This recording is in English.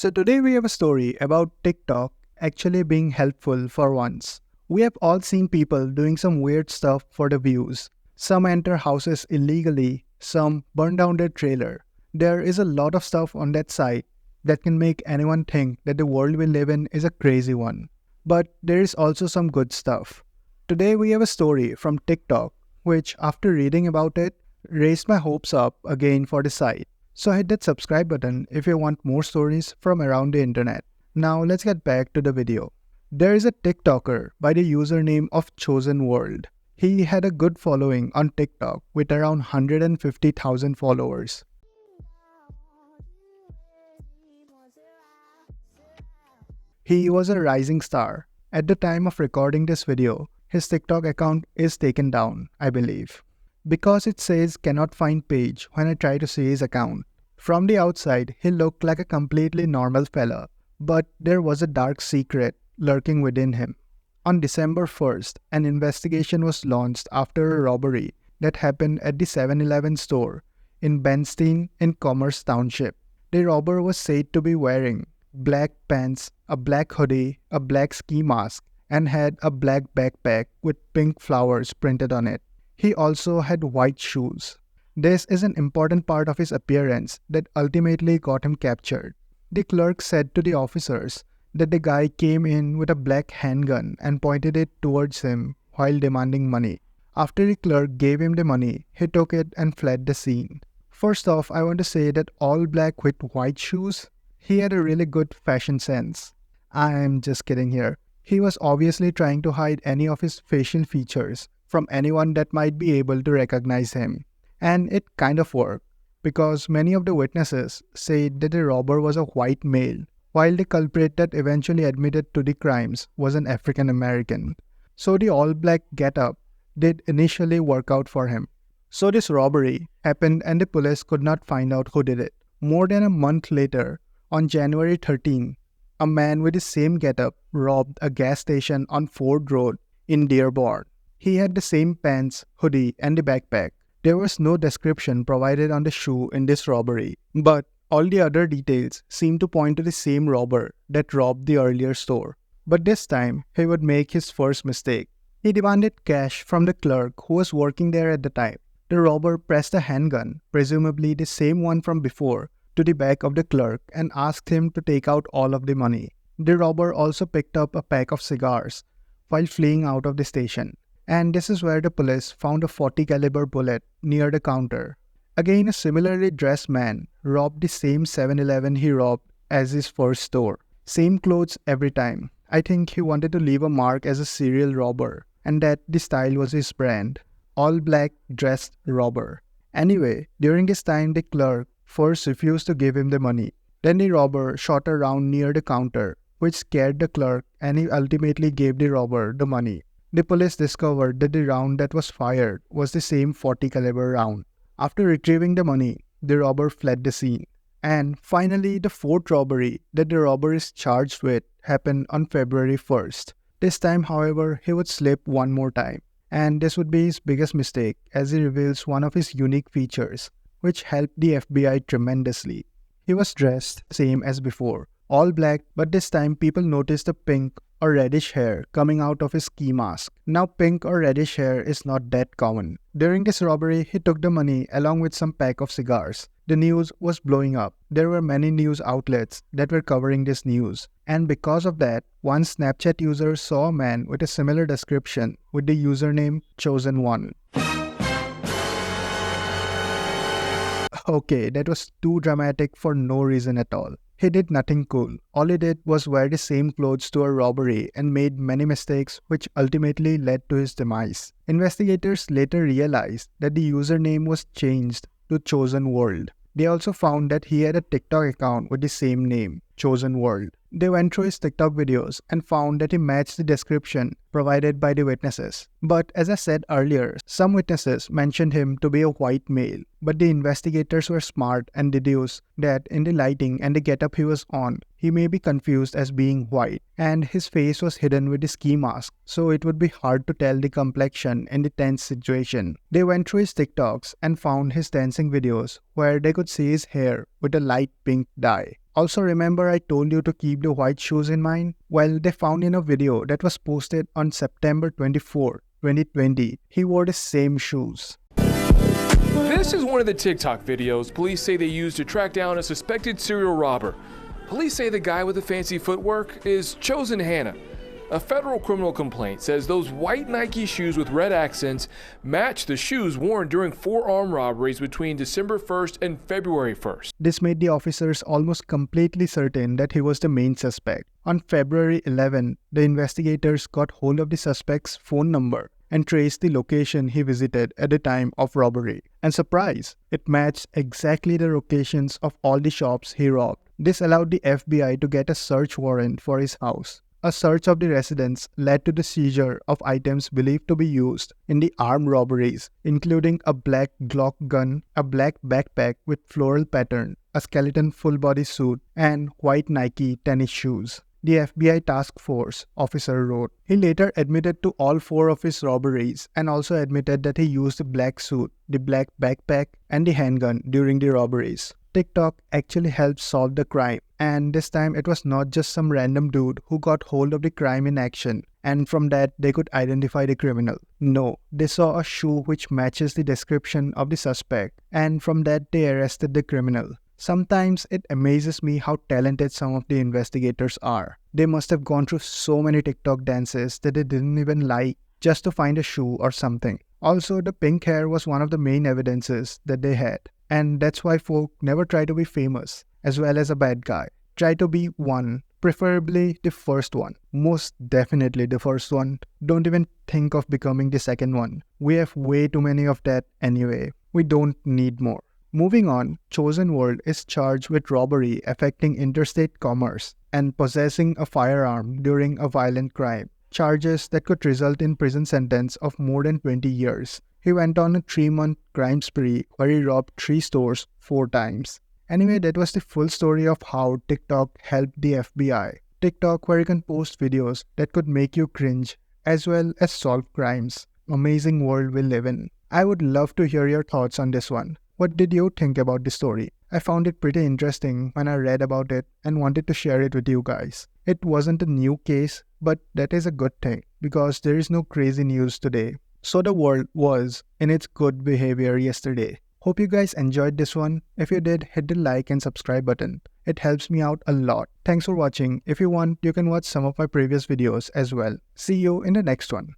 So today we have a story about TikTok actually being helpful for once. We have all seen people doing some weird stuff for the views. Some enter houses illegally, some burn down their trailer. There is a lot of stuff on that site that can make anyone think that the world we live in is a crazy one. But there is also some good stuff. Today we have a story from TikTok which, after reading about it, raised my hopes up again for the site. So hit that subscribe button if you want more stories from around the internet. Now let's get back to the video. There is a TikToker by the username of Chosen World. He had a good following on TikTok with around 150,000 followers. He was a rising star. At the time of recording this video, his TikTok account is taken down, I believe, because it says cannot find page when I try to see his account. From the outside, he looked like a completely normal fella, but there was a dark secret lurking within him. On December 1st, an investigation was launched after a robbery that happened at the 7-Eleven store in Benstein in Commerce Township. The robber was said to be wearing black pants, a black hoodie, a black ski mask, and had a black backpack with pink flowers printed on it. He also had white shoes. This is an important part of his appearance that ultimately got him captured. The clerk said to the officers that the guy came in with a black handgun and pointed it towards him while demanding money. After the clerk gave him the money, he took it and fled the scene. First off, I want to say that all black with white shoes, he had a really good fashion sense. I am just kidding here. He was obviously trying to hide any of his facial features from anyone that might be able to recognize him. And it kind of worked, because many of the witnesses said that the robber was a white male, while the culprit that eventually admitted to the crimes was an African American. So the all-black getup did initially work out for him. So this robbery happened and the police could not find out who did it. More than a month later, on January 13, a man with the same getup robbed a gas station on Ford Road in Dearborn. He had the same pants, hoodie, and the backpack. There was no description provided on the shoe in this robbery, but all the other details seemed to point to the same robber that robbed the earlier store. But this time, he would make his first mistake. He demanded cash from the clerk who was working there at the time. The robber pressed a handgun, presumably the same one from before, to the back of the clerk and asked him to take out all of the money. The robber also picked up a pack of cigars while fleeing out of the station. And this is where the police found a .40 caliber bullet near the counter. Again, a similarly dressed man robbed the same 7-Eleven he robbed as his first store. Same clothes every time. I think he wanted to leave a mark as a serial robber, and that the style was his brand. All black dressed robber. Anyway, during this time the clerk first refused to give him the money. Then the robber shot a round near the counter, which scared the clerk, and he ultimately gave the robber the money. The police discovered that the round that was fired was the same .40 caliber round. After retrieving the money, the robber fled the scene. And finally, the fourth robbery that the robber is charged with happened on February 1st. This time, however, he would slip one more time. And this would be his biggest mistake, as he reveals one of his unique features, which helped the FBI tremendously. He was dressed same as before, all black, but this time people noticed the pink or reddish hair coming out of his ski mask. Now pink or reddish hair is not that common. During this robbery, he took the money along with some pack of cigars. The news was blowing up. There were many news outlets that were covering this news. And because of that, one Snapchat user saw a man with a similar description with the username Chosen One. Okay, that was too dramatic for no reason at all. He did nothing cool. All he did was wear the same clothes to a robbery and made many mistakes which ultimately led to his demise. Investigators later realized that the username was changed to Chosen World. They also found that he had a TikTok account with the same name, Chosen World. They went through his TikTok videos and found that he matched the description provided by the witnesses. But as I said earlier, some witnesses mentioned him to be a white male. But the investigators were smart and deduced that in the lighting and the getup he was on, he may be confused as being white, and his face was hidden with the ski mask, so it would be hard to tell the complexion in the tense situation. They went through his TikToks and found his dancing videos where they could see his hair with a light pink dye. Also, remember I told you to keep the white shoes in mind? Well, they found in a video that was posted on September 24, 2020, he wore the same shoes. This is one of the TikTok videos police say they used to track down a suspected serial robber. Police say the guy with the fancy footwork is Chosen Hannah. A federal criminal complaint says those white Nike shoes with red accents match the shoes worn during 4 armed robberies between December 1st and February 1st. This made the officers almost completely certain that he was the main suspect. On February 11, the investigators got hold of the suspect's phone number and traced the location he visited at the time of robbery. And surprise, it matched exactly the locations of all the shops he robbed. This allowed the FBI to get a search warrant for his house. A search of the residence led to the seizure of items believed to be used in the armed robberies, including a black Glock gun, a black backpack with floral pattern, a skeleton full-body suit, and white Nike tennis shoes. The FBI task force officer wrote. He later admitted to all 4 of his robberies and also admitted that he used the black suit, the black backpack, and the handgun during the robberies. TikTok actually helped solve the crime, and this time it was not just some random dude who got hold of the crime in action and from that they could identify the criminal. No, they saw a shoe which matches the description of the suspect, and from that they arrested the criminal. Sometimes it amazes me how talented some of the investigators are. They must have gone through so many TikTok dances that they didn't even like just to find a shoe or something. Also, the pink hair was one of the main evidences that they had. And that's why folk never try to be famous as well as a bad guy. Try to be one, preferably the first one. Most definitely the first one. Don't even think of becoming the second one. We have way too many of that anyway. We don't need more. Moving on, Chosen World is charged with robbery affecting interstate commerce and possessing a firearm during a violent crime. Charges that could result in prison sentence of more than 20 years. He went on a 3-month crime spree where he robbed 3 stores 4 times. Anyway, that was the full story of how TikTok helped the FBI. TikTok, where you can post videos that could make you cringe as well as solve crimes. Amazing world we live in. I would love to hear your thoughts on this one. What did you think about the story? I found it pretty interesting when I read about it and wanted to share it with you guys. It wasn't a new case, but that is a good thing because there is no crazy news today. So the world was in its good behavior yesterday. Hope you guys enjoyed this one. If you did, hit the like and subscribe button. It helps me out a lot. Thanks for watching. If you want, you can watch some of my previous videos as well. See you in the next one.